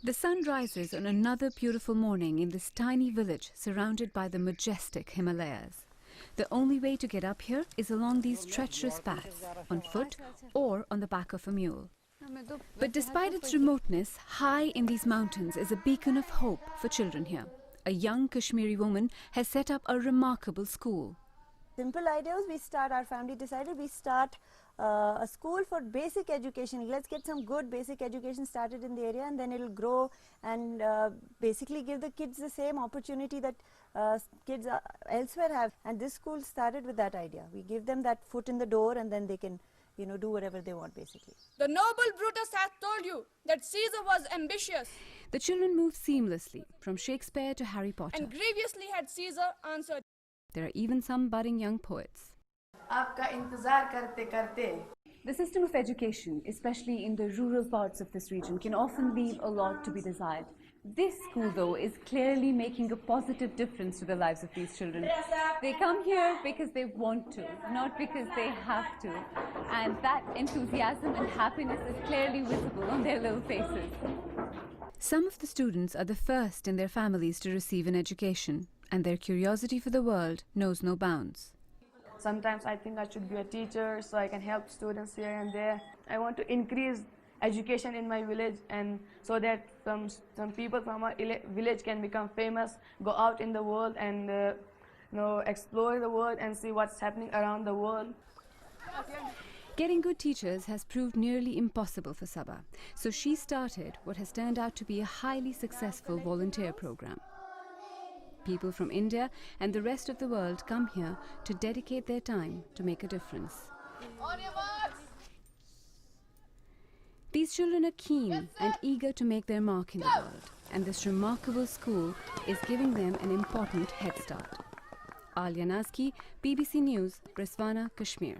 The sun rises on another beautiful morning in this tiny village surrounded by the majestic Himalayas. The only way to get up here is along these treacherous paths, on foot or on the back of a mule. But despite its remoteness, high in these mountains is a beacon of hope for children here. A young Kashmiri woman has set up a remarkable school. Simple ideas, our family decided we start a school for basic education. Let's get some good basic education started in the area, and then it'll grow and basically give the kids the same opportunity that kids elsewhere have. And this school started with that idea. We give them that foot in the door, and then they can, do whatever they want basically. The noble Brutus hath told you that Caesar was ambitious. The children move seamlessly from Shakespeare to Harry Potter. And grievously had Caesar answered. There are even some budding young poets. The system of education, especially in the rural parts of this region, can often leave a lot to be desired. This school, though, is clearly making a positive difference to the lives of these children. They come here because they want to, not because they have to. And that enthusiasm and happiness is clearly visible on their little faces. Some of the students are the first in their families to receive an education, and their curiosity for the world knows no bounds. Sometimes I think I should be a teacher so I can help students here and there. I want to increase education in my village, and so that some people from our village can become famous, go out in the world and explore the world and see what's happening around the world. Getting good teachers has proved nearly impossible for Saba, so she started what has turned out to be a highly successful volunteer program. People from India and the rest of the world come here to dedicate their time to make a difference. These children are keen and eager to make their mark in the world, and this remarkable school is giving them an important head start. Alia Nazki, BBC News, Brisbane, Kashmir.